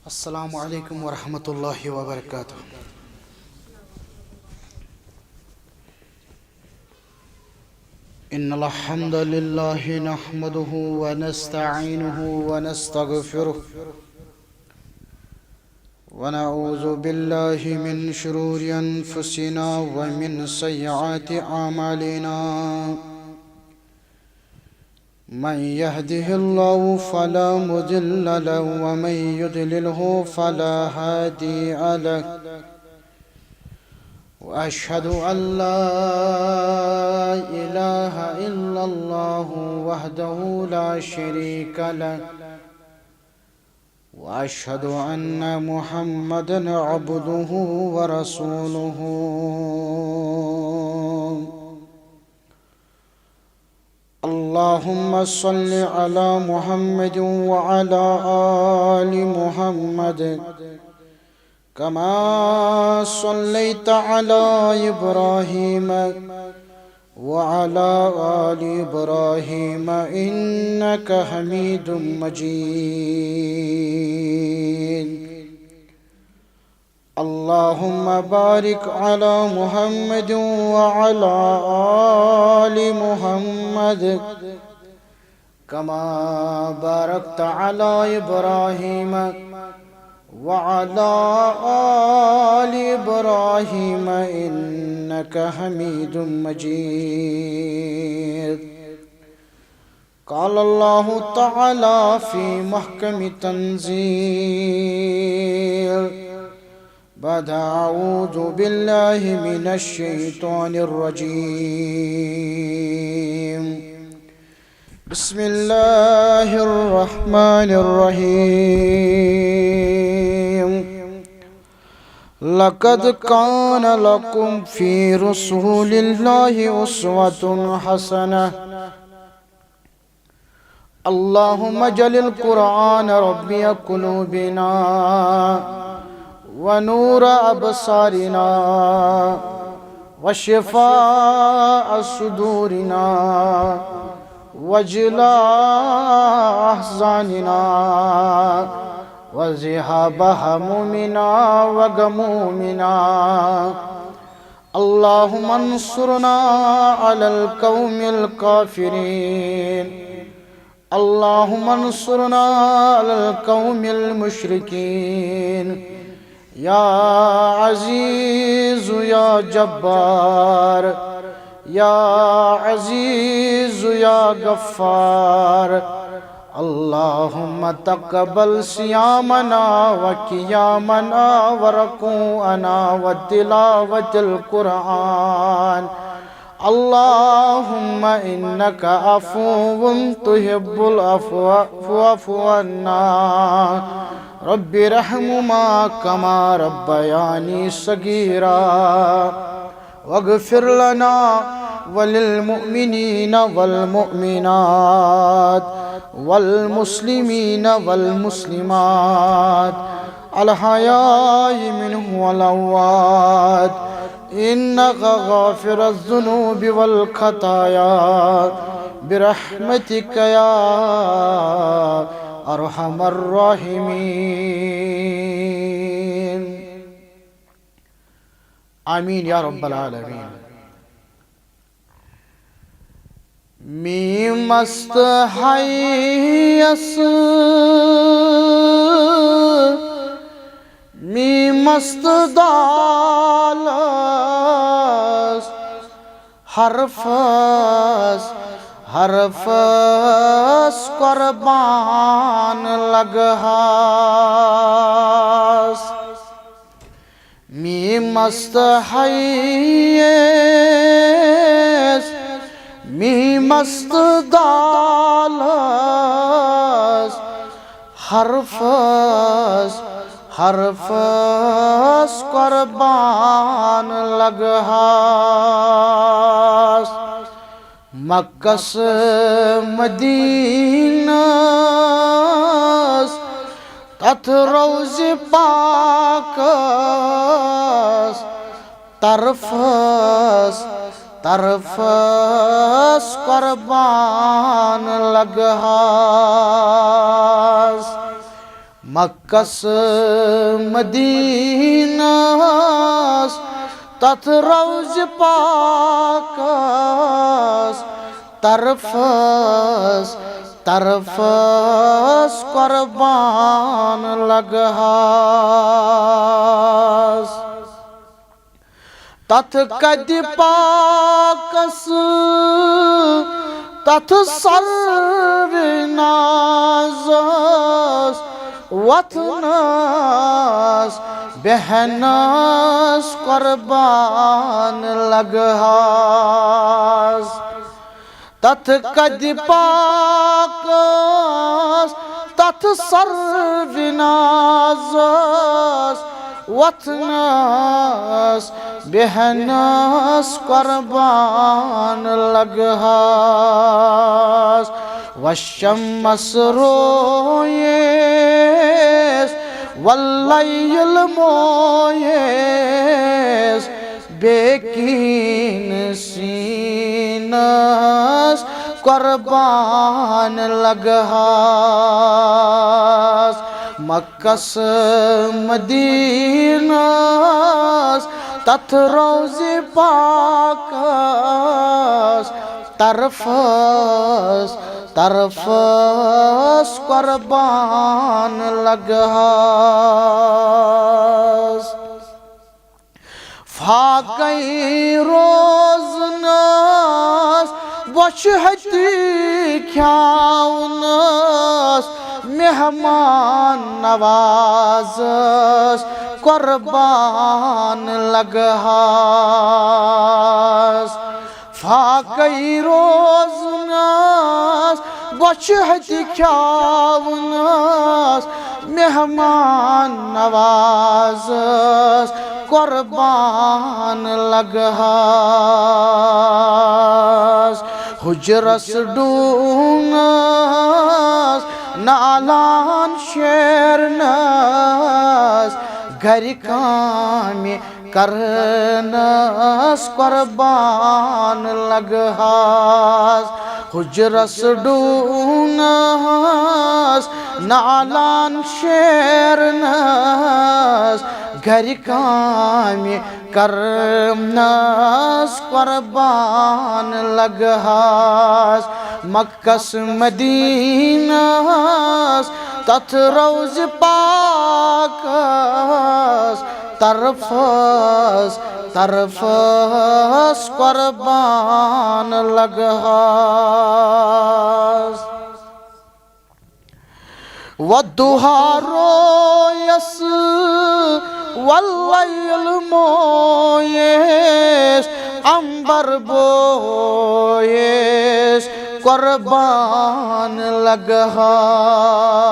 अस्सलामु अलैकुम वरहमतुल्लाहि वबरकातुह। इन्नल हम्दलिल्लाहि नहमदुहु व नस्तईनुहु व नस्तगफिरुह व नऊज़ु बिल्लाहि मिन शुरूरि अनफुसिना व मिन सय्यिआति अमालिना। मन यहदिहिल्लाहु फला मुदिल्ल लहु व मन युद्लिलहु फला हादिय लहु। वअशहदु अल्ला इलाहा इल्लल्लाहु वहदहु ला शरीक लहु वअशहदु अन्न मुहम्मदन अब्दुहु व रसूलुहु। अल्लाहुम्मा सल्लि अला मुहम्मद व अला आलि मुहम्मद कमा सल्लैता अला इब्राहीम व अला आलि इब्राहीम इन्नका हमीदुम मजीद। अल्लाहुम्मा बारिक अला मुहम्मद व अला आलि मुहम्मद कमा बारकता अला इब्राहीम व अला आलि इब्राहीम इन्नका हमीदुम मजीद। क़ाल अल्लाहु तआला फ़ी महकमि तंज़ील बाद अऊज़ु बिल्लाहि मिनश शैतानिर रजीम। बिस्मिल्लाहिर रहमानिर रहीम। लक़द कान लकुम फ़ी रसूलिल्लाहि उस्वतुन हसनह। अल्लाहुम्मा जलिल कुरान रब्बिय कुलूबिना व नूर अबसारिना व शिफ़ाअ सुदूरिना वजला अहज़ानिना व ज़िहाब हमुमिना व गमूमिना। अल्लाहुम्मा अंसुरना अलल क़ौमिल काफ़िरीन। अल्लाहुम्मा अंसुरना अलल क़ौमिल मुशरिकीन। या अज़ीज़ु या जब्बार या अज़ीज़ु या गफ़्फ़ार। अल्लाहुम्मा तक़ब्बल सियामना व क़ियामना व रुकूअना व तिलावतिल कुरआन। अल्लाहुम्मा इन्नका अफ़ुव्वुन तुहिब्बुल अफ़्वा फ़अफ़ु अन्ना। रब्बि रहमुमा कमा रब्बयानी सगीरा वग़फ़िर लना वलिल मुअमिनीन वल मुअमिनात वल मुस्लिमीन वल मुस्लिमात अल हयाइ मिनहुम वल अमवात इन्नका गाफ़िरुज़ ज़ुनूबि वल ख़ताया बिरहमतिका या अरहमर राहिमीन। आमीन या रब्बल आलमीन। मी मस्त हैयस मी मस्त दालस हरफस हरफस कुर्बान लगहास। मी मस्त हैयस मी मस्त दालस हरफस हरफस कुर्बान लगहास। मक्कस मदीनस तथ रोज़ पाकस तरफस तरफस कुर्बान लगहास। मक्कस मदीनास तथ रौज पाकस तरफस तरफस कुर्बान लगहास तथ कद पाकस तथ सर्वनाजस वतनस बहनस कुर्बान लगहास तथ कद पाकस तथ सर्वनाजस वतनस बहनस कुर्बान लगहास वशम्मस रोयेस वल्लैल मोयेस बेकीन सीनस कुर्बान लगहास मक्कस मदीनास तथ रोज़े पाकस तरफस तरफस कुर्बान लगहास फाकै रोज़नस वशहती ख्याउनस मेहमान नवाजस कुर्बान लगहास फाकै रोज़नस वशहती ख्याउनस मेहमान नवाजस कुर्बान लगहास हुजरस डूनस नालान शेरनस घर कामे करनस कुर्बान लगहास हुजरस डूनस नालान शेरनस घर कामे करनस कुर्बान लगहास मक्कस मदीनास तथ रोज़ पाकस तरफस तरफस कुर्बान लगहास वद्दुहा रोयस वल्लैल मोयेस अंबर बोयेस कुर्बान लगहास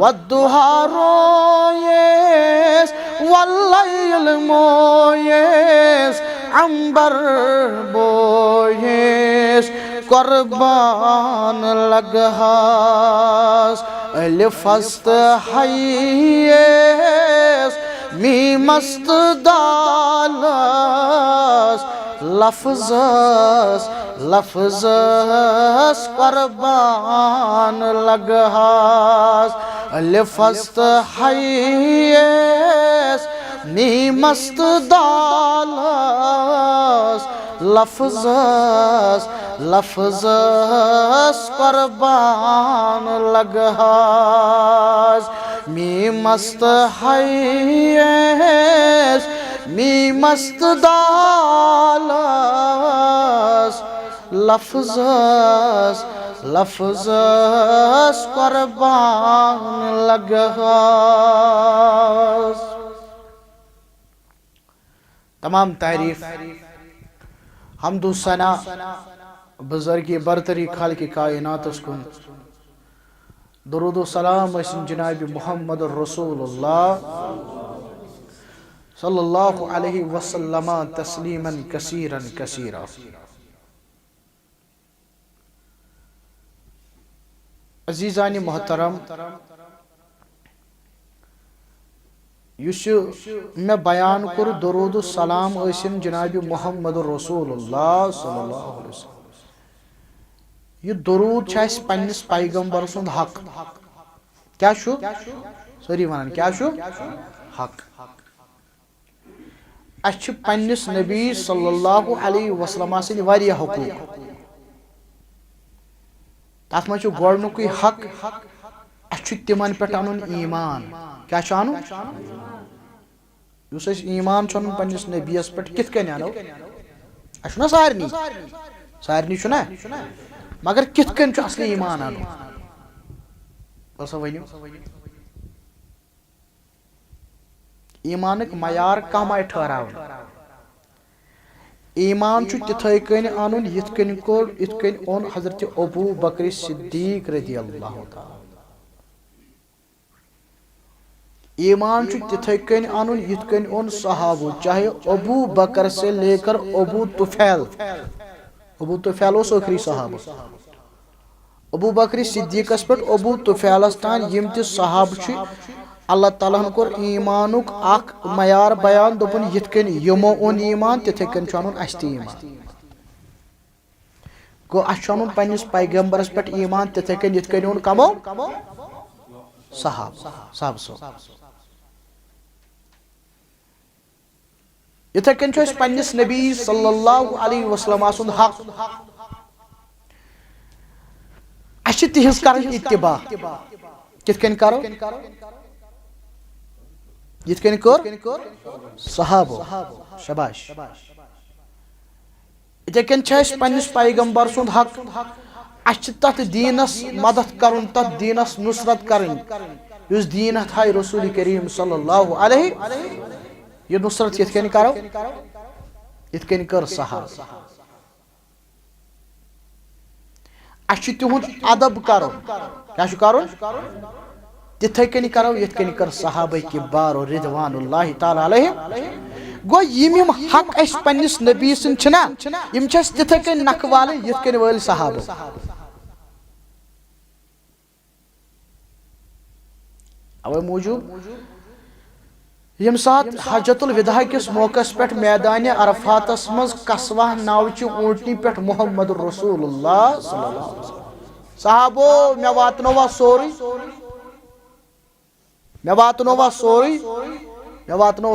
वद्दुहा रोयेस वल्लैल मोयेस अंबर बोयेस कुर्बान लगहास अलिफस्त हयेस मीमस्त दालस लफ्ज़स लफ्ज़स कुर्बान लगहास अलिफस्त हयेस मीमस्त दालस लफ्ज़स लफ्ज़स कुर्बान लगहास मीमस्त हयेस मीमस्त दालस लफ्ज़स लफ्ज़स कुर्बान लगहास। तमाम तारीफ हम्दु सना बुज़ुर्ग बरतरी खालिक कायनात कुन दुरूद सलाम जनाब मुहम्मद रसूलुल्लाह सल्लल्लाहु अलैहि वसल्लम तस्लीमन कसीरन कसीरा। अजीज़ान मोहतरम, युस मे बयान कोर दुरूद सलाम जनाब मुहम्मद रसूलुल्लाह सल्लल्लाहु अलैहि वसल्लम, यह दुरूद पन्निस पैगंबर सुंद हक क्या छु सारी वनान क्या छु हक अच्छ पन्निस नबी सल्लल्लाहु अलैहि वसल्लम सिंद वारिया हुकूक तथ मज गोडनुक हक अच्छ तिमन पे अन ईमान क्या अनु युस ईमान अन पन्निस नबीस पे कित कन अनो अच्छ सारनी ना मगर कित कन असली ईमान अनु बस वनु ईमानक मयार कम आय ठहराव ईमान तिथे कन अन यिथ कन ओन हजरत अबू बकर सिद्दीक रज़ी अल्लाह तआला ईमान तिथे कन अन यिथ कन ओन सहाबो चाहे अबू बकर से लेकर अबू तुफैल उस आखिरी सहाबा अबू बकर सिद्दीकस पे अबू तुफैलस तान यम ति सहाब अल्लाह ताला कोर ईमानुक अख मयार बयान दोपन यिथ कन यमो ओन ईमान तिथे कन अनुन अस ति ईमान गो अस अनुन पन्निस पैगंबरस पे ईमान तिथे कन यिथ कन ओन कमो सहाब इथे कन पन्निस नबी सल्लल्लाहु अलैहि वसल्लम सुंद हक अस तिहिज कर इत्तिबा कित कन करो यिथ कन कर सहाबो शबाश इथे कन पन्निस पैगंबर सुंद हक अस तथ दीनस मदद करुन तथ दीनस नुसरत करन युस दीन थाय रसूल करीम सल्लल्लाहु अलैहि ये नुसरत यिथ कन करो यिथ कन कर सहाब अस तिहुंद अदब करो क्या करो तिथे कन करो यिथ कन कर सहाबा किबार रिदवानुल्लाहि ताला अलैहिम गो यिम हक अस पन्निस नबी सिन छना यिम छस तिथे कन नखवाल यिथ कन वल सहाबा अवे मौजूद यम सात हजतुल विदा किस मौकस पे मैदान अरफातस मज कसवा नावचि ऊंटनी पे मोहम्मद रसूलुल्लाह सल्लल्लाहु अलैहि वसल्लम सहाबो मे वातनोवा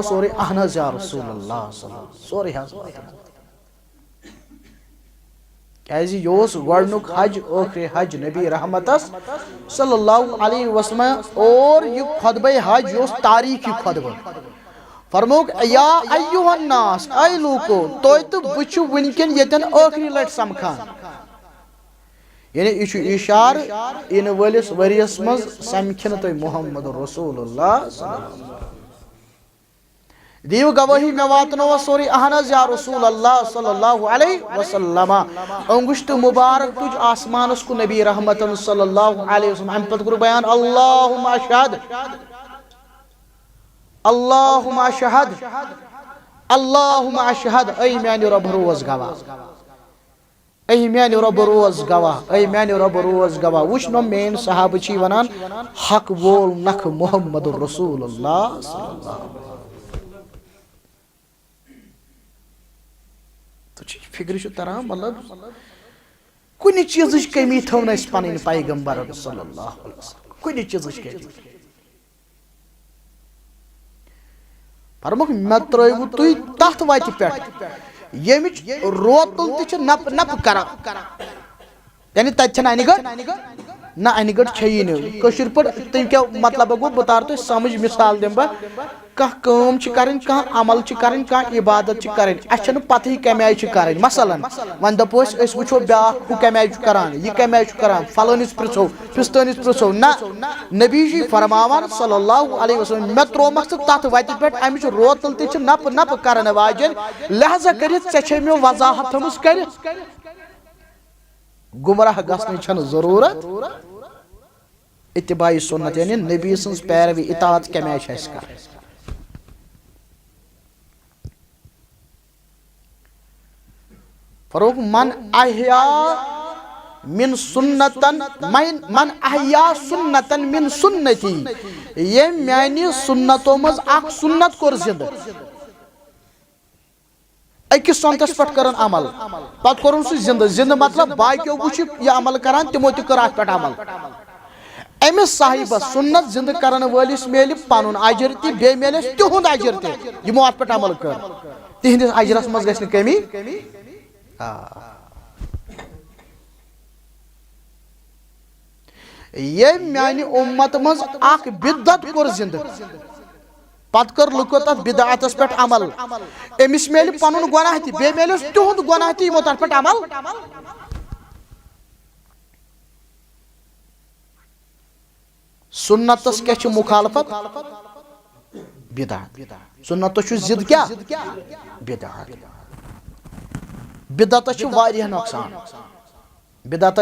सोरी अहनज या रसूलुल्लाह सल्लल्लाहु सोरी कैजी योस गोडनुक हज आखिरी हज नबी रहमतस सल्लल्लाहु अलैहि वसल्लम और ये खुतबे हज योस तारीखी खुतबा फरमोग या अय्युहन नास ऐ लूको तोय तो बुछु वनकन यतन आखिरी लट समखान यानी इशु इशार इन वलिस वरियस मज समखन तोय मोहम्मद रसूलुल्लाह सल्लल्लाहु दीव गवाही मे वातनो सोरी अहनज या रसूलुल्लाह सल्लल्लाहु अलैहि वसल्लम अंगुश्त मुबारक तुझ आसमानस को नबी रहमतन सल्लल्लाहु अलैहि वसल्लम हम पद गुरु बयान अल्लाहुम्मा अशहद अल्लाहुम्मा अशहद ऐ म्यानि रब रोज गवाह ऐ म्यानि रब रोज गवाह वुश्नो मेन सहाब छी वनान हक वोल नख मोहम्मद रसूलुल्लाह सल्लल्लाहु तो फिक्र तरह मतलब कुछ चीज कमी थो पन पैगंबर सल्लल्लाहु अलैहि वसल्लम कुछ चीज कमी फरमुक मे त्रयु तुई तथ वत पे यमिच रोतुल ति नप नप कर यानी तत अनगढ़ ना अनगढ़ छई नशर पे तम क्या मतलब गो बह तार तुम समझ मिसाल दिम बह कम करें अमल करें इबादत करें अस पत कम आय करें मसलन वन दपोस वो ब्या कम आय करान यह कम आय करान फलानिस पृछो फिस्तनिस पृछो ना नबी जी फरमावान सल्लल्लाहु अलैहि वसल्लम मे त्रोमक तथ वत पे अमिच रोतल ति नप नप करन वाजन लिहाजा कर मे वजाहत थमस कर गुमराह गसन जरूरत इत्तिबाई सुन्नत यानी नबी सन्स पैरवी इताअत कम आय कर फरोग मन अहया मिन सुन्नतन मन अहया सुन्नतन मिन सुन्नती ये म्यानी सुन्नतो मज अख सुन्नत कोर जिंद अकिस सोनतस पे कर अमल पत कोर जिंद जिंद मतलब बाकियों वुच यह अमल करान तिमो ति कर अत पे अमल अमिस साहिबस सुन्नत जिंद करन वलिस मेल पनुन अजर ति बे मेलस तिहुंद अजर ति यमो अत पे अमल कर तिहंदिस अजरस मज गछ न कमी ये म्यानि उम्मत मज आख बिदत कर जिंद पत कर लुको तथ बिदअतस पे अमल अमिस मेल पनुन गुनाह ति बे मेलस तिहुंद गुनाह ति यमो तथ पे अमल सुन्नतस क्या मुखालफत बिदअत सुन्नत जिद क्या बिदअत बिदअत वारिया नुकसान बिदअत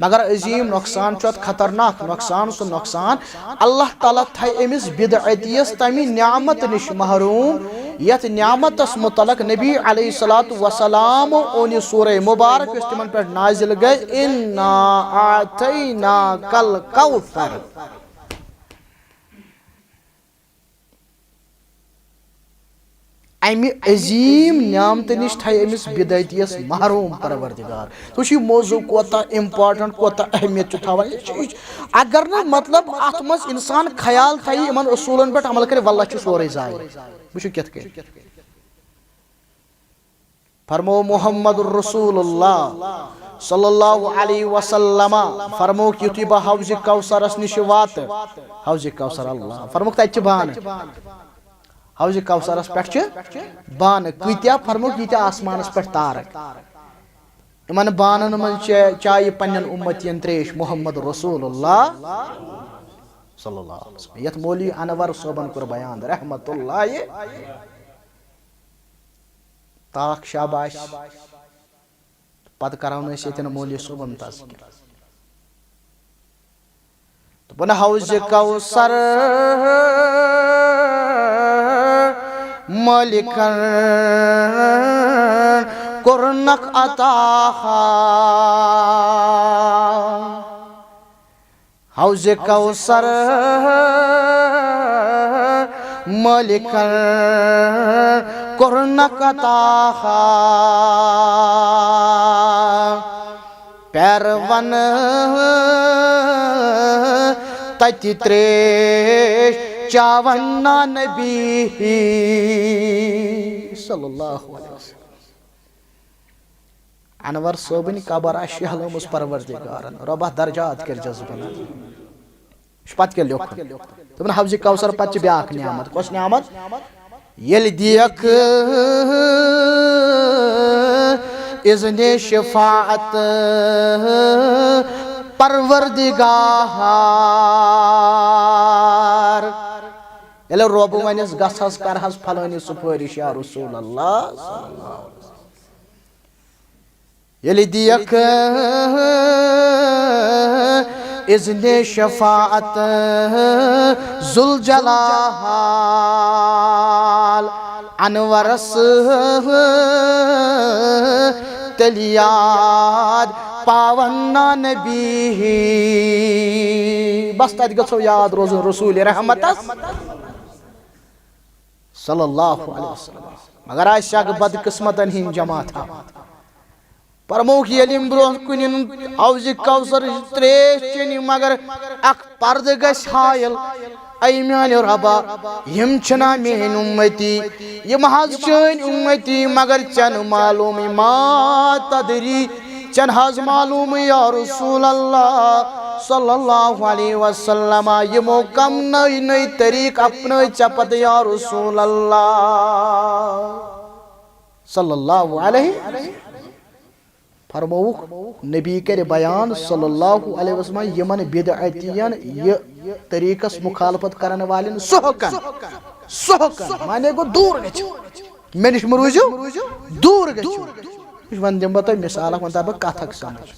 मगर अजीम नुकसान खतरनाक नुकसान सह नुकसान अल्लाह ताला थी अमिस बिदअतियस तमि न्यामत निश महरूम यथ न्यामतस मुतलक नबी अलैहिस्सलातु वसलाम ओन सूरह मुबारक तिमन पे नाजिल गए इन्ना आतैना कल कौसर अमि अजीम न्यामत निश थी अमिस बिदअतियस महरूम परवरदिगार तो मौजू कोता इम्पार्टेंट कोता अहमियत थवान अगर न मतलब अत मज इंसान ख्याल थी इन असूलन पे अमल कर वल्लाह सोरे जाय वुचु कत फरमो मोहम्मद रसूलुल्लाह सल्लल्लाहु अलैहि वसल्लम फरमो युति बह हौज कौसरस निश वात हौज कौसर अल्लाह फरमो तत बान हौज कौसरस पे बान कत्या फरमो यीत्या आसमानस पे तारक इन बानन मन चाय पन्न उम्मतियन त्रेश मोहम्मद रसूलुल्लाह सल्लल्लाहु अलैहि वसल्लम यत मौलवी अनवर सोबन कर बयान रहमतुल्लाह ताक शाबाश पद करावन ये मौलवी सोबन तज़किर तो बन हौज कौसर मलिकन कुरनक अता हौज कौसर मलिकन कुरनक अता पैरवन तति त्रेश चावन्ना नबी सल्लल्लाहु अलैहि वसल्लम अनवर सोबन कबर शहलमुस परवरदिगारन रबा दर्जात कर जज्बन पत के लिख तमन हौज कौसर पत ब्याक नियामत कस नियामत यल दियक इज़्ने शफाअत परवरदिगार एले रब वनस गसस करहस फलानी सुपारिश या रसूल अल्लाह यलि दियक इज़्ने शफाअत जुल जलाल अनवरस तलियाद पावन्ना नबी बस तत गो याद रोज रसूल रहमतस सल्लल्लाहु अलैहि वसल्लम मगर आशा बदकिस्मतन हिंद जमा था परमोख यलिम ब्रो कुनिन हौज कौसर त्रेश चनि मगर अख पर्द गस हायल ऐ म्यान रबा यम छना मेन उम्मती यम हज चन उम्मती मगर चन मालूम मा तदरी चन हज मालूम या रसूल अल्लाह सल्लल्लाहु अलैहि वसल्लम यमो कम नई नई तरीक अपने चपत या रसूल अल्लाह सल्लल्लाहु अलैहि फरमौक नबी कर बयान सल्लल्लाहु अलैहि वसल्लम यमन बिदअतियन ये तरीकस मुखालफत करने वाले सोहकन माने गो दूर गछ मे निश मरूजो दूर गछ वन दिम बत मिसाल वन तब कथक समझ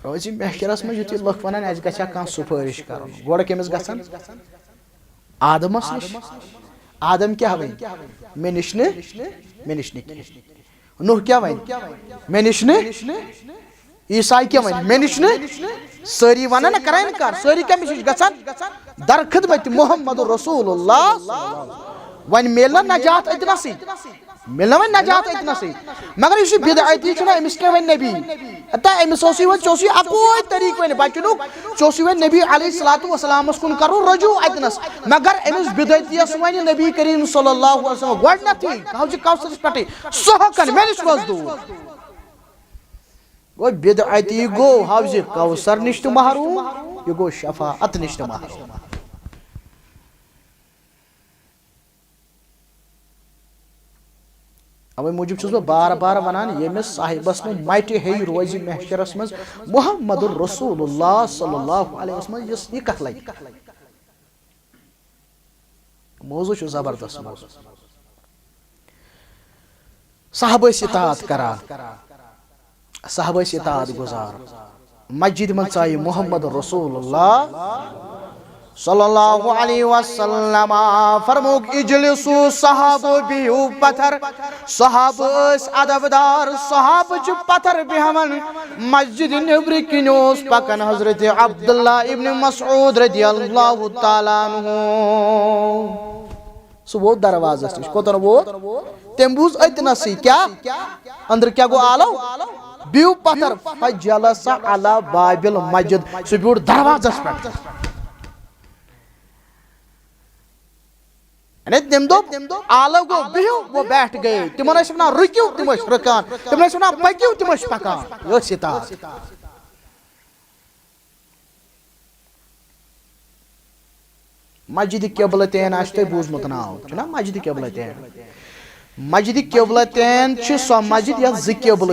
रोजी महशरस में युति लख वनान आज गछा कान सुपारिश करन गोड़ केमिस गछन आदमस निश आदम क्या हवे मे निश ने नूह क्या वन मे निश ने ईसा क्या वन मे निश ने सारी वन ना करान कर सारी कमिश गछन दर खिदमत मोहम्मद रसूलुल्लाह वन मेल नजात अदनसी मिलना वह नजात इतना से मगर इस बिदअती छना अमिस के वन नबी अता अमिस ओसी व चोसी अकोई तरीक वन बचनु चोसी वन नबी अलैहिस्सलातु वसलाम कुन करो रजू अतनस मगर अमिस बिदअती वन नबी करीम सल्लल्लाहु अलैहि वसल्लम गडनथी कहौ कौसर पटे सोहकन मेनिस वस दो वो बिदअती गो हौज कौसर निश्त महरूम ये गो शफाअत निश्त महरूम अवे मूजूब छुस बार बार वनान यमिस साहिबस में माइटी है रोज महशरस में मुहम्मदुर रसूलुल्लाह सल्लल्लाहु अलैहि वसल्लम ये कथ लग मौजू छु जबरदस्त मौजू साहबा इताअत करा साहबा इताअत गुजार मस्जिद में चाहे मुहम्मद रसूलुल्लाह सल्लल्लाहु अलैहि वसल्लम फरमोक इजलिसु सहाबो बिहु पत्थर सहाब अदबदार सहाब च पत्थर बिहमन मस्जिद नबी किनोस पकन हजरत अब्दुल्लाह इब्न मसऊद रदियल्लाहु ताला अन्हु सो वो दरवाजा से कोतन वो तेंबूज इतना सी क्या अंदर क्या गो आलो बिहु पत्थर फजलसा अला बाबिल मस्जिद सो बिहु दरवाजा पे तम दो आलो गो बिहु वो बैठ गए तिमन वन रुकियो तिम रुकान तिमन वन पकियो तिम पकान इताअत मस्जिद क़िबलतैन आशे बूझमुत नाव ना मस्जिद क़िबलतैन मस्जिद क़िबलतैन सो मस्जिद या ज क़िबल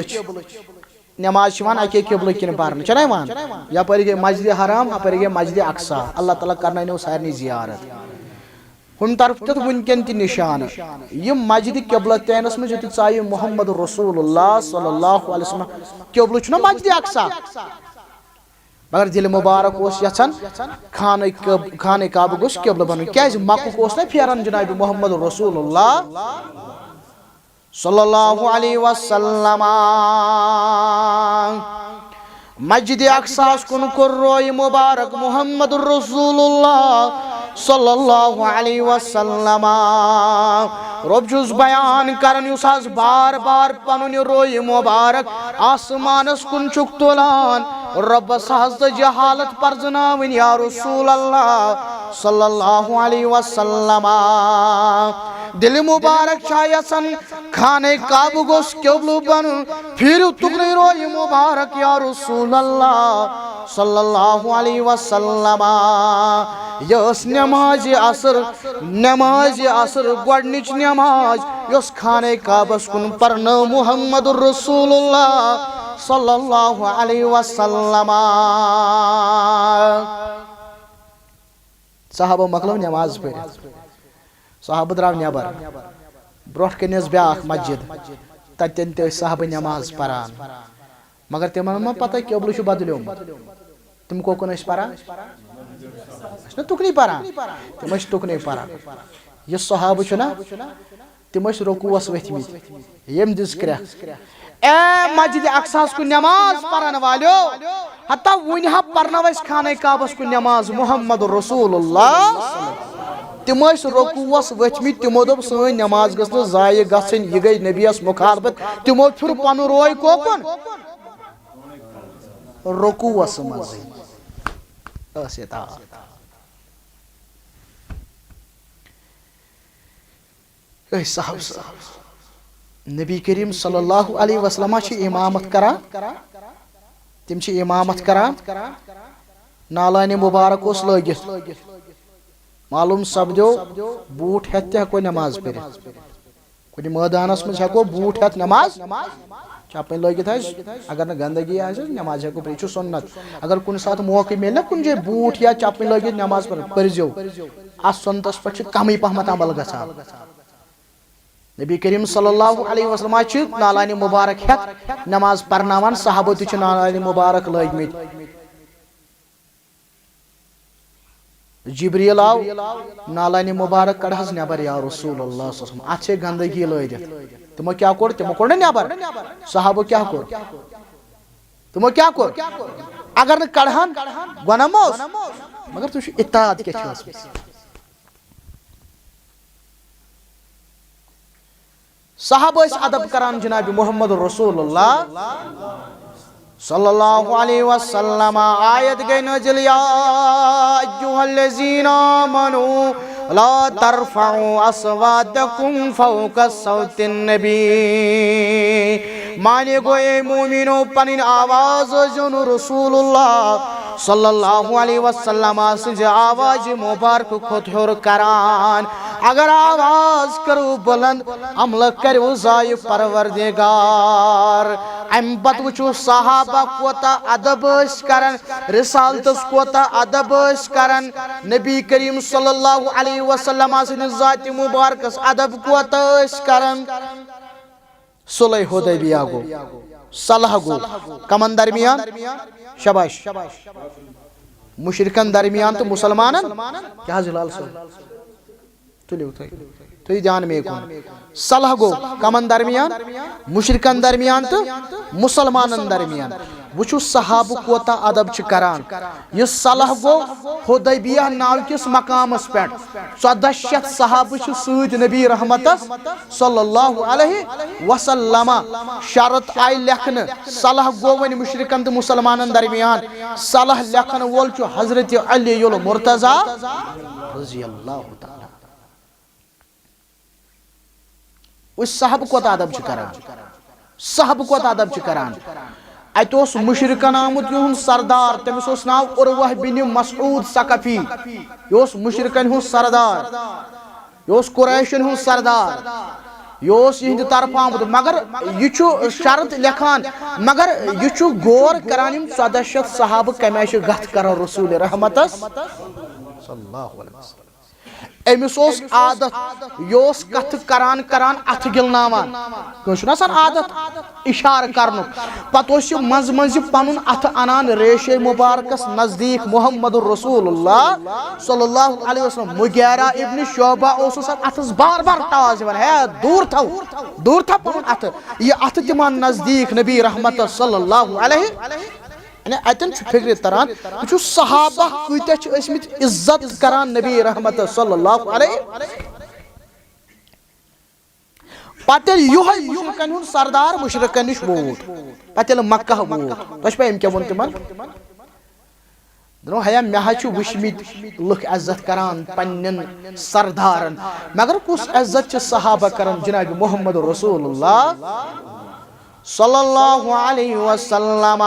नमाज अके क़िबल किन पारन यपर गई मस्जिद हराम अपर गई मस्जिद अक्सा अल्लाह ताला करना सारे जियारत हम तरफ तो वनकन ति निशान यम मस्जिद क़िबलतैनस में जो चाहे मुहम्मद रसूलुल्लाह सल्लल्लाहु अलैहि वसल्लम क़िबल छु ना मस्जिद अक्सा मगर दिल मुबारक ओस यछन खाने काबा गोस क़िबल बन क्या मक्क ओस ना फेरन जनाब मुहम्मद रसूलुल्लाह सल्लल्लाहु अलैहि वसल्लम मस्जिद अक्सा कुन रोय मुबारक मुहम्मद रसूलुल्लाह सल्लल्लाहु अलैहि वसल्लम रब जुस बयान करन युस बार बार पनुन रोय मुबारक आसमानस कुन चुक तुलान रब सहज जहालत परजनावन या रसूल अल्लाह सल्लल्लाहु अलैहि वसल्लम दिल मुबारक चायसन खाने काबू गोस क़िबल बन फिर तुगने रोय मुबारक या रसूल अल्लाह सल्लल्लाहु अलैहि वसल्लम यस नमाज असर गडनिच नमाज यस खाने काबस कुन परन मुहम्मद रसूलुल्लाह सल्लल्लाहु अलैहि वसल्लम साहबा मकलो नमाज पे साहब द्राव नबर ब्रोह कनिस ब्या मस्जिद ततन ते साहब नमाज परान मगर तिमन मा पता क़िबल छु बदल्योम तुम कोकन परान तुकनी परान तिम तुकनी परान ये साहब ना तिम रुकूस वथमित यम दिस क्र ए मस्जिद अक्सा को नमाज परान वालो हत्ता वन हा परनवस खाने काबस को नमाज मुहम्मद रसूलुल्लाह तिम रुकूस वथमित तिमो दोप सन नमाज गस जाय गसन यह गई नबियस मुखालफत तिमो फिर पन रोय कोकन रुकूस मज साहब नबी करीम सल्लल्लाहु अलैहि वसल्लम इमामत करान तिम इमामत करान नालान मुबारक उस लगित मालूम सपदो बूट हेत हेको नमाज पर कुछ मैदानस में हेको बूट हेत नमाज चपन लगित अगर न गंदगी आ नमाज हेको पर सुन्नत अगर कुन साथ मौके मिले कुन जे बूट या चपन लगित नमाज परजो अस सुन्नतस पर कम पहमत अमल गसान नबी करीम सल्लल्लाहु अलैहि वसल्लम नालान मुबारक हेत नमाज परनावान साहबो ति नालान मुबारक लगित जिब्रील आव नालान मुबारक कड़हस नबर या रसूलुल्लाह अत गंदगी लगित तुमो क्या कोर तुमो कोर नबर साहबो क्या कोर तुमो क्या कोर अगर न कड़हन गनमोस मगर तु इताअत के। साहब अदब करान जनाब मोहम्मद रसूलुल्लाह सल्लल्लाहु अलैहि वसल्लम। आयत गई नज़िल या अय्युहल्लज़ीना आमनू ला तरफ़उ अस्वातकुम फ़ौक़ सौतिन नबी। माने गो ए मोमिनो पनिन आवाज जुन रसूलुल्लाह सल्लल्लाहु अलैहि वसल्लम सज आवाज मुबारक खुद हुर करान। अगर आवाज करो बुलंद अमल करो जाय परवरदिगार। अम पत वुचो सहाबा कोता अदब करन, रिसालतस कोता अदब करन, नबी करीम सल्लल्लाहु अलैहि वसल्लम सज जात मुबारकस अदब कोता करन। सुलह हुदैबिया गो, सलह गो, कमन दरमियान शबाश मुशरिकन दरमियान तो मुसलमानन क्या जलाल साहब तुलियो तो ध्यान में कौन सलह गो कमन दरमियान मुशरिकन दरमियान तो मुसलमानन दरमियान। वुचु सहाब कोता अदब करान। यह सलह गो हुदैबिया नाव किस मकामस पे 1400 सहाब सद नबी रहमत सल्लल्लाहु अलैहि वसल्लम। शरत आई लेखन सलह गो वन मुशरिकन तो मुसलमानन दरमियान। सलह लेखन वोल हजरत अली मुर्तजा रज़ी अल्लाह तआला। उस साहब को अदब करान, साहब को अदब करान। अत मुशरिकन आमुत युन सरदार तमिस नाव उर्वा बिन मसऊद सकफी। यह मुशरिकन हुं सरदार, यह कुरैशन हुं सरदार, यह यहद तरफ आमुत। मगर यह शर्त लेखान, मगर यह गौर करान 1400 सहाब कम गत कर रसूल रहमत सल्लल्लाहु अलैहि वसल्लम। अमिस आदत यह कथ करान करान अथ गिलनावान सन आदत इशार करन। पे मज मज पन अथ अनान रेशे मुबारकस नजदीक मोहम्मद रसूलुल्लाह सल्लल्लाहु अलैहि वसल्लम। मुगीरा इब्न शुअबा अथस बार बार टाज है दूर था पन अथ यह अथ तिमान नजदीक नबी रहमत सल्लल्लाहु अलैहि। अतन फिक्र तरान वो सहाबा कत इज्जत करान नबी रहमत सल्लल्लाहु अलैहि। पते मुशरिकन हुन सरदार मुशरिकन निश वोत पते मक्का वोत तुझ पे क्या वोन तिमन दनो हया मे हु वुचमित लुक इज्जत करान पन्न सरदारन। मगर कुस इज्जत सहाबा करान जनाब मोहम्मद रसूलुल्लाह सल्लल्लाहु अलैहि वसल्लम।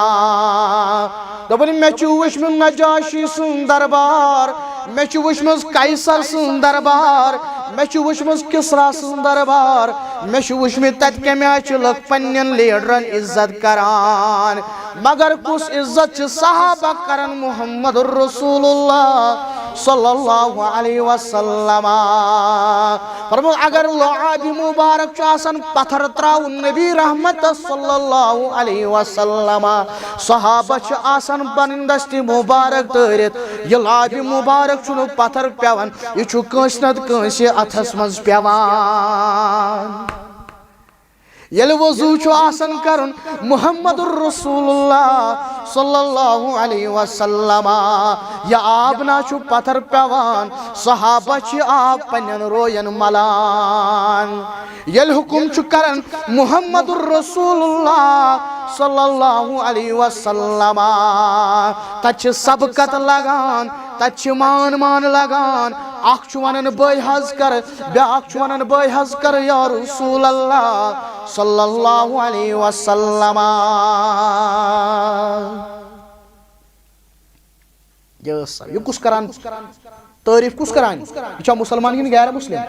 दपन मे वुचम नजाशी सुन दरबार, मे वुचम कैसर सुन दरबार, मे वुचम किसरा सुन दरबार, मे वुचम तत कम लुक पन्न लीडरन इज्जत करान। मगर कुस इज्जत सहाबा करान मोहम्मद रसूलुल्लाह सल्लल्लाहु अलैहि वसल्लम। फरमाया अगर लुआबी मुबारक आसन पत्थर त्राउन नबी रहमत सल्लल्लाहु अलैहि वसल्लम। सहाबा आसन पन दस्ती मुबारक तरित। यह लाबी मुबारक चुन पत्थर पेवान, यह कंस नत कंस अथस मज पेवान। येल वजू आसन करन मोहम्मद रसूलुल्लाह सल्लल्लाहु अलैहि वसल्लम। या आब ना पत्थर पेवान, सहाबा आब पन्न रोयन मलान। येल हुकुम करन मोहम्मद रसूलुल्लाह सल्लल्लाहु अलैहि वसल्लम। तच सबकत लगान, तच मान मान लगान। अख वनन बय हज कर, ब्याख वनन बय हज कर या रसूल अल्लाह सल्लल्लाहु अलैहि वसल्लम। ये कुस करान तारीफ कुस करान यह मुसलमान कि गैर मुस्लिम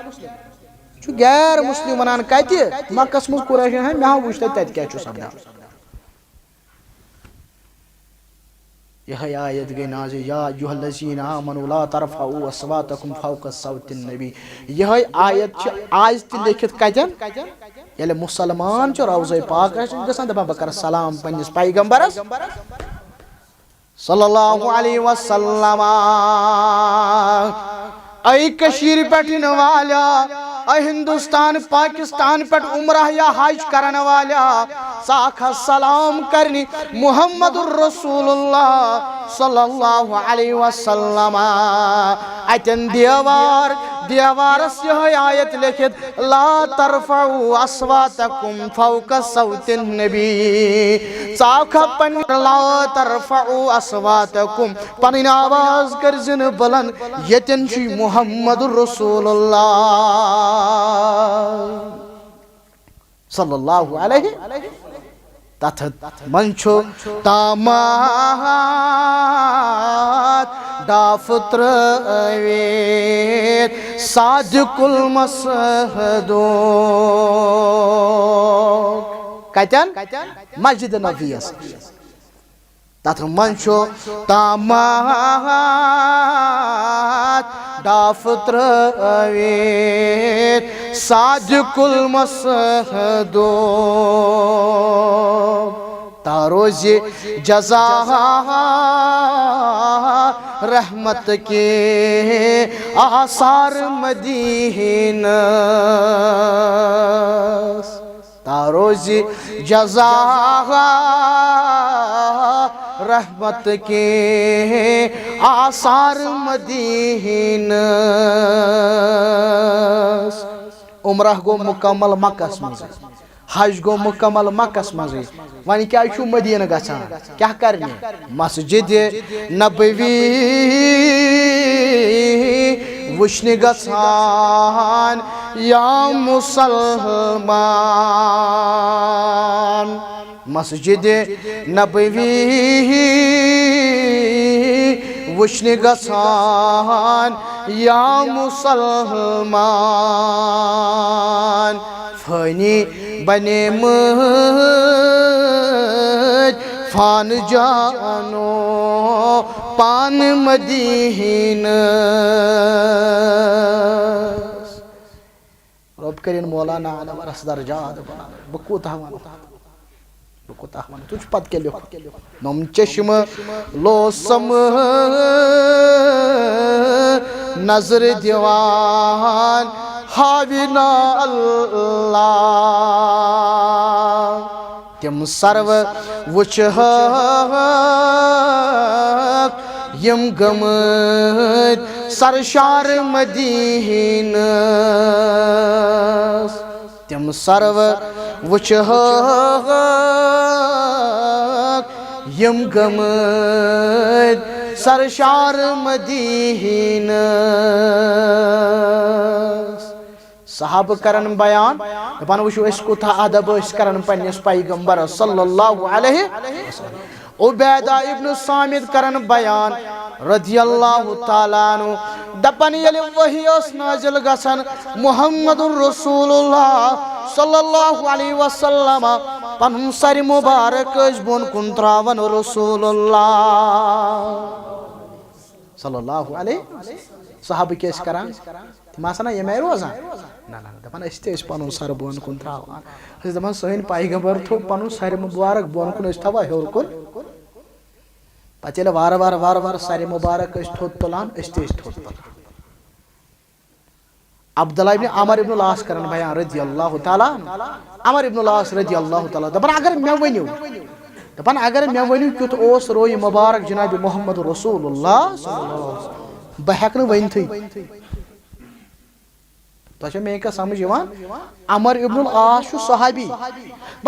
गैर मुस्लिम वनान कत मक्कस मज कुरैशन है मे वुच तत क्या सपदान। यह आयत गई नाज़िल या अय्युहल्लज़ीना आमनू ला तरफ़उ अस्वातकुम फ़ौक़ सौतिन नबी। यह आयत आज त लिखित कतन ये मुसलमान रौज़े पाक गसान दपान बह कर सलाम पन्निस पैगंबरस सल्लल्लाहु अलैहि वसल्लम। ऐ कशीर पेट वाला, ऐ हिंदुस्तान पाकिस्तान पे उम्रह या हज करन वाला, साखा सलाम करनी मोहम्मद रसूलुल्लाह सल्लल्लाहु अलैहि वसल्लम। अतन देवार देवारस यह आयत लिखित ला तरफउ अस्वातकुम फौक सौतिन नबी साखा पन ला तरफउ अस्वातकुम पन आवाज करजन बुलंद यतन छी मुहम्मदुर रसूलुल्लाह सल्लल्लाहु अलैहि तथ मंचो तामात दाफत्र वेद सादिकुल मसहदो कतन मस्जिद नबवियस तथ मंचो तामात दाफत्र वेद सादिकुल मसहदो तारोज जजा रहमत के आसार मदीना तारोज जजा रहमत के आसार मदीना उम्रह गो मुकम्मल मक्कस मज हज गो मुकम्मल मक्कस मज वन क्या मदीना गछान क्या करने मस्जिद नबवी वुश्न गछान या मुसलमान मस्जिद नबवी वुश्न गछान या मुसलमान फनी बने फान जानो पान मदीना रब करीन मौलाना रसदार जाद बकुता तुझ पत के लिख नम चश्म लो सम नजर दीवान हाविना अल्लाह तिम सर्व वुच यम गमत सरशार मदीना तिम सर्व वुच यम गमत सरशार मदीना साहब करन बयान दपान वुशो अस कोथा अदब अस करन पन्निस पैगंबर सल्लल्लाहु अलैहि वसल्लम उबैदा इब्न सामिद करन बयान रदियल्लाहु ताला अन्हु दपन यले वही ओस नाजिल गसन मुहम्मदुर रसूलुल्लाह सल्लल्लाहु अलैहि वसल्लम पनुन सर मुबारक अस बोन कुन त्रावन रसूलुल्लाह सल्लल्लाहु अलैहि साहब के करान मासना ये मैं रोजा ना ना दपन अस्ते अस पनुन सर बोन कुन त्रावन अस दपन सहिन पैगंबर थो पनुन सर मुबारक बोन कुन अस थवा हेर कुन पचेले वार वार वार वार सर मुबारक अस थोत तुलान अस्ते अस थोत तुलान अब्दुल्लाह इब्न अमर इब्न लास करन बयान रदियल्लाहु ताला अमर इब्न लास रदियल्लाहु ताला दपन अगर मैं वनियो दपन अगर मैं वनियो क्युत ओस रोय मुबारक जनाब मोहम्मद रसूलुल्लाह सल्लल्लाहु अलैहि वसल्लम बहकन वनथै तो मे क्या समझ अमर इब्न आस सहाबी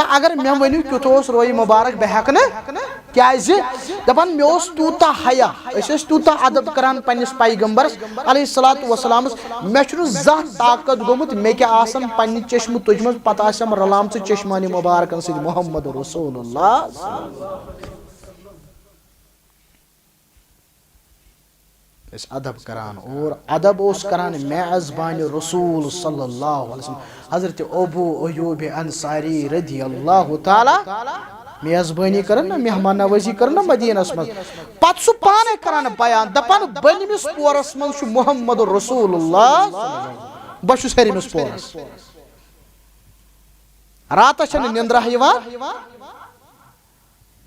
अगर मे वनु क्युत रोय मुबारक बह हेक क्या दपान मे तूता हया तूता अदब करान पन्निस पैगंबरस अलैहिस्सलातु वस्सलाम मे जह ताकत गोमुत मे क्या आसन पन्नि चश्म तुझ मज पत आसम रलाम चश्मानी मुबारकन सद मुहम्मद रसूलुल्लाह अदब करान और अदब उस करान मेज़बान रसूल सल्लल्लाहु अलैहि वसल्लम हजरत अबू अय्यूब अंसारी रदियल्लाहु ताला मेज़बानी करन ना मेहमान नवाजी करन ना मदीनस मज पत सु पाने करान बयान दपन बनिमिस पोरस मज छु मुहम्मद रसूलुल्लाह बशु सरिमिस पोरस रात छन निंद्रा यवा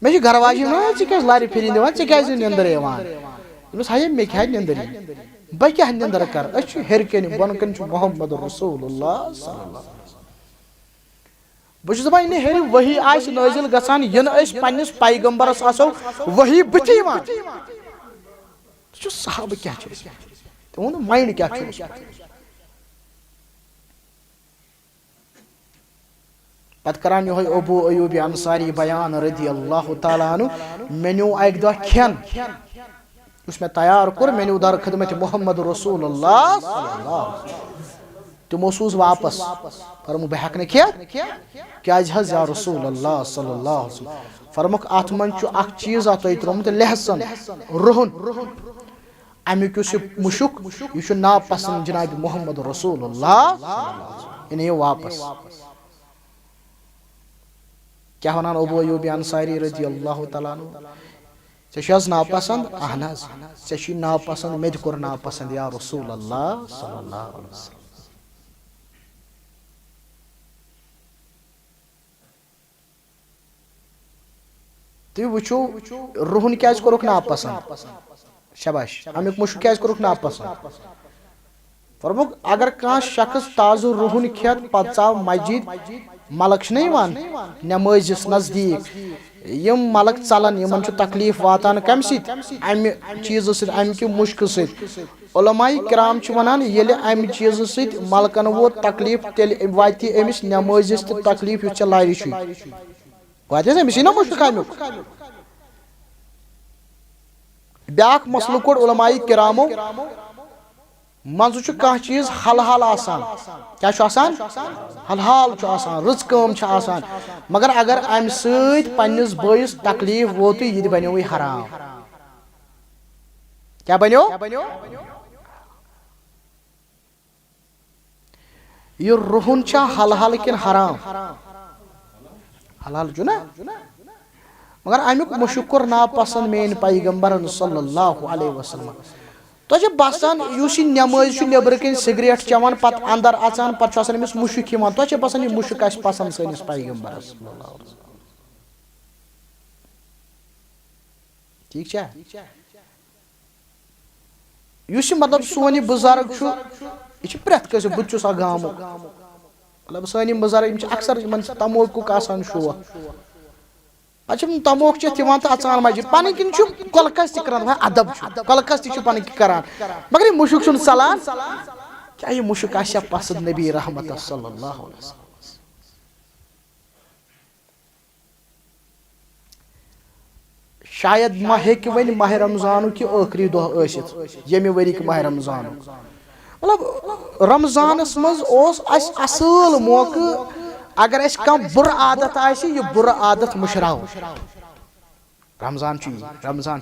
मे घरवाजी न चिके लारी फिरिन दिवान चिके निंद्र यवान हाय मे क्या निंदर बह क्या निंदर कर हेरकन बनकन मोहम्मद रसूलुल्लाह बस दपान इन हेर वही आस नाजिल गसान इन पन्निस पैगंबरस आसो वही बुथ साहब क्या तुंद माइंड क्या पत करान यो अबू अयूब अंसारी बयान रदी अल्लाह ताला अन्हु मेन्यू एक दो खेन उस में तैयार कर मेन्यू दर खिदमत मोहम्मद रसूलुल्लाह सल्लल्लाहु अलैहि वसल्लम तुम सूज वापस फरमु बह हेक खे क्या या रसूलुल्लाह सल्लल्लाहु अलैहि वसल्लम फरमुक अत मन अख चीज अत त्रोमुत लहसन रुहन अमुक मुशुक यह नापसंद जनाब मोहम्मद रसूलुल्लाह इन वापस क्या वनान अबू अयूब अंसारी रजी अल्लाह ताला अन्हु ज़े नापसंद अहन ज़े नापसंद मे कोर नापसंद या रसूलुल्लाह सल्लल्लाहु अलैहि वसल्लम तुम वुचो रुहन क्या कोरुक नापसंद शबाश अमुक मुशुक क्या कोरुक नापसंद फरमुक अगर कह शख्स ताज़ु रुहन खेत पचाव मस्जिद मलक नमाजिस नजदीक यम मलक चलान इन तकलीफ वातान कम अमि चीज अमि मुश्क उलमाए किराम वनान अमि चीज मलकन वो तकलीफ तेल वाति अमिस नमाजिस तकलीफ यह लारि वाति अमिस ना मुश्क अमुक ब्याक मसलु कोड़ उलमाए किरामो मज कह चीज हलहाल आसान क्या हलहाल रच कम मगर अगर अम सन्निस बयस तकलीफ वोत यह बनो हराम क्या बनो यह रुहन हलहाल किन हराम हलाल ना मगर अमुक मुशुक कोर नापसंद मेन पैगंबर सल्लल्लाहु अलैहि वसल्लम तो बसान नमाज नबर कन सिगरेट चवान पत अंदर अचान पत अमिस मुशुक तो बसान यह मुशुक पसंद सैनिस पैगंबरस ठीक मतलब सोन बुजुर्ग यह प्रेथ कस बहुत गाम मतलब सन बुजुर्ग अक्सर तमोकुक शौक पे तमोक दिवान तो अचान मस्जिद पन किन कलकस तरान अदब कलकस तन करान मगर यह मुशुक चलान क्या यह मुशुक पसंद नबी रहमत सल्लल्लाहु अलैहि वसल्लम शायद मा हेक वन माह रमजान कि आखिरी दह यमे वरिक माह रमजान मतलब रमजानस मज असल मौका अगर कह बुर आदत यह बुर आदत मुशराव रमजान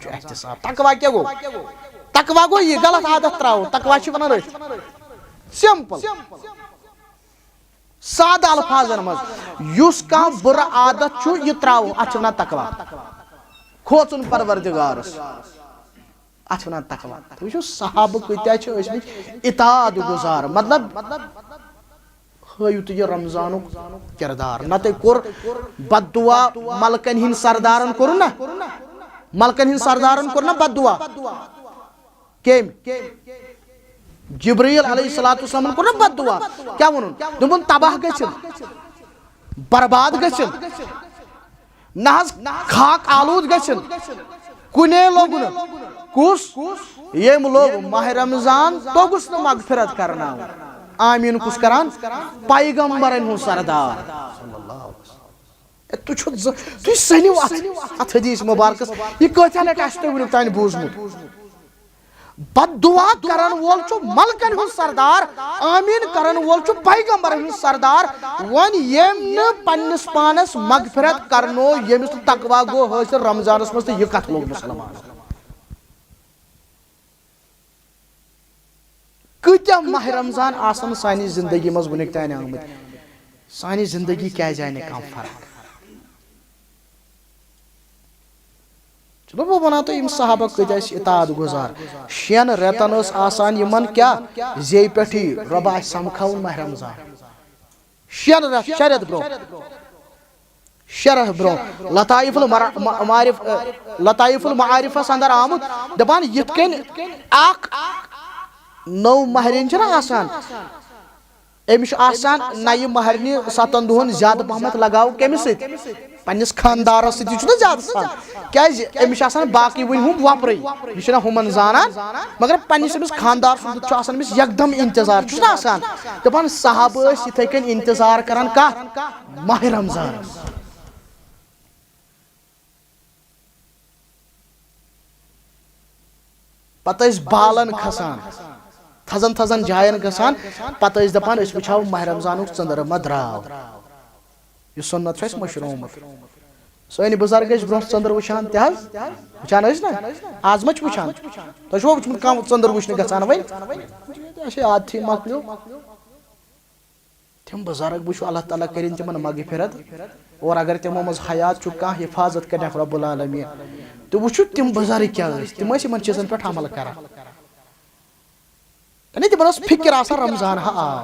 एहतिसाब तकवा क्या गो तकवा गो यह गलत आदत त्राव तकवा वन सिंपल सादा अल्फाजन मज कह बुर आदत यह त्राव अत वन तकवा खोचुन परवरदिगारस अत वन तकवा वो सहाब कत्या इताद गुजार मतलब हयु तो यह रमजान किरदार नत कोर बददुआ मलकन हिंद सरदारन कोर ना मलकन हिंद सरदारन कोर ना बददुआ केम जिब्रील अलैहिस्सलातु वस्सलाम कोर ना बददुआ क्या वनुन दुमुन तबाह गछिन बर्बाद गछिन नहज खाक आलूद गछिन कुने लोगुन कुस येम लोग माह रमजान तोगुस न मगफिरत करना आमीन कुस करान पैगंबरन हु सरदार सल्लल्लाहु अलैहि वसल्लम तु सनिव अत हदीस मुबारकस यह कथा लट आस्त वुन तान बूजमुत बददुआ करन वोल छु मलकन हु सरदार आमीन करन वोल छु पैगंबरन हु सरदार वन येम न पन्नस पानस मगफिरत करनो येमिस तकवा गो हासिल रमजानस मस यह कथ लोग मुसलमान कत्या माह रमजान आसन सानी जिंदगी मज वुनिक तान आमत सानी जिंदगी क्या जाने कम फर्क चलो वो बना तो इन सहाबा कत्या इताद गुजार शेन रेतन आसान यमन क्या जे पेठी रबा समखाउन माह रमजान शेन रेत शरद ब्रो शरह ब्रो लताइफुल मारिफ अंदर आमुत दपान यितकन आख नौ महरिन आसान अमिश आसान नये महरनि 7 दुहन ज्यादा पहमत लगाव कमिस पन्निस खानदारस सती छु ना ज्यादा सान क्या अमिस आसान बाकी वन हम वपरे यह हुमन जाना मगर पन्निस अमिस खानदार सुंद छु आसान अमिस एकदम इंतजार छु ना आसान दपान साहब इथे कन इंतजार करान का माह रमजान पत बालन खसान थजन थजन जायन गसान पत दपान वो माह रमजान चंद्रमा द्राव यह सुन्नत मशरूमत सन बुजुर्ग ब्रो चंद्र वुचान वुचान ना आज मा वुचान तुम वुचमुत कम चंद्र वुचन गसान वह आदत मकलो तम बुजुर्ग वो अल्लाह ताला कर तिमन मगफिरत और अगर तमो मज हयात कह हिफाजत कर रब्बुल आलमीन तो वो तम बुजुर्ग क्या तम इन चीजन पे अमल कर तिम फिक्र रमजान आव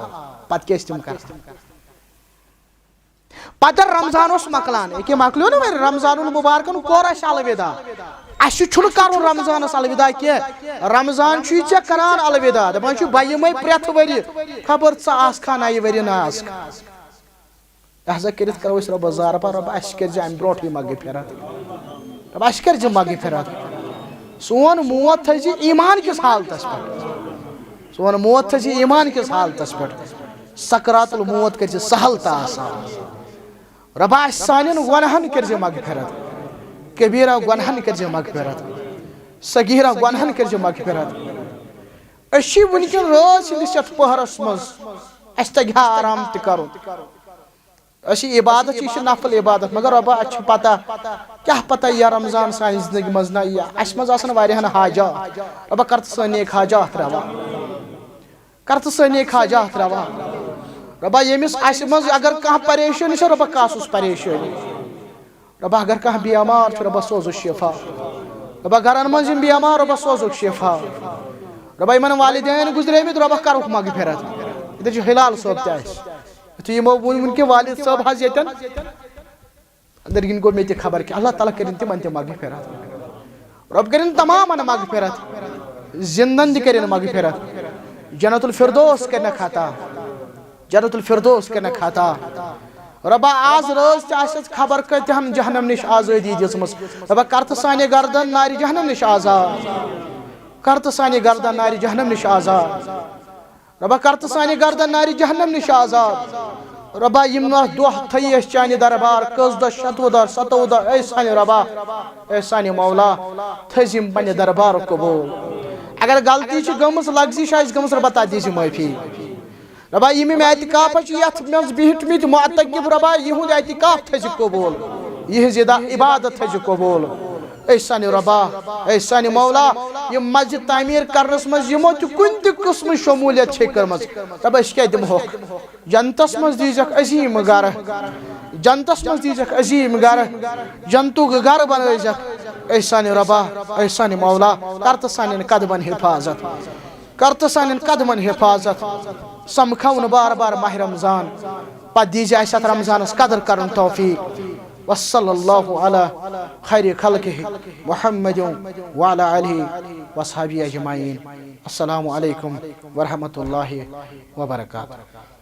पत तम कर पत रमजान मकलान ये मकलो ना रमजान मुबारक कोर अलविदा कर रमजान अलविदा कह रमजान ऐ करान अलविदा दपान बह यमे प्रेथ वरि खबर खा नये वरि नाज लिहाजा कर करो रब ज़ारबा रब कर अम ब्रो मगफिरत रब कर मगफिरत सोन मौत थी ईमान किस हालत पे सोन मौत थी ईमान किस हालत पे सकरातुल मौत कर सहल तो रब सान गुनहन कर मगफिरत कबीरा गुनहन कर मगफिरत सगीरा गुनहन कर मगफिरत वनकन रात पहरस मज तग आराम तक इबादत यह नफल इबादत मगर रब पता क्या पता यह रमजान सान जिंदगी मज ना मज हाजात रब कर नेक हाजात रवा कर नेक हाजात रवा रबा यमिस मज अगर कह परेशानी रबा कास परेशानी रबा अगर कह बेमार रबा सोजु शिफा रबा घर मज बेमार रबा सोजु शिफा रबा इन वालिदैन गुजरेमित रबा कर मगफिरत इधर हिलाल सोब तु यमो वन के वालिद सोब हज यतन अंदर गिन गो मे खबर कि अल्लाह ताला करिन तिमन ते मगफिरत रब करिन तमाम मगफिरत जिंदन करिन मगफिरत जन्नतुल फिरदौस करना खाता जन्नतुल फिरदौस करना खाता रबा आज रोज खबर कत हम जहन्नम निश आज़ादी दिसमस रबा करत साने गर्दन नारी जहन्नम निश आज़ाद करत साने गर्दन नारी जहन्नम निश आज़ाद रबा करत साने गर्दन नारी जहन्नम निश आज़ाद रबा यम दोह थयस चाने दरबार कस दह शतवु दह सतवु दह ए साने रबा ए साने मौला थजिम पन्ने दरबार कबूल अगर गलती गमस लग्जिश गमस रबा ता दीज माफी रबा यम एतिकाफ मज बिहटमित मुअत्तकिफ रबा यहुद एतिकाफ थज कबूल यह इबादत थज कबूल ए साने रबा ए साने मौला यह मस्जिद तामीर करनस मज यमो कुन त किस्म शमूलियत छ करमज रबा क्या दिमहो जनतस मज दीजक अजीम घर जनतस मज दीजक अजीम घर जनतु घर बनैजक ए साने रबा ए साने मौला करत साने कदमन हिफाजत करत साने कदमन हिफाजत समखाउन बार बार माह रमजान पत दीज रमजान कदर कर तौफीक वसल्लल्लाहु अला खैर खल्क़िहि मुहम्मदिन व अला आलिहि व अस्हाबिहि अजमाइन। अस्सलामु अलैकुम व रहमतुल्लाहि व बरकातुहू।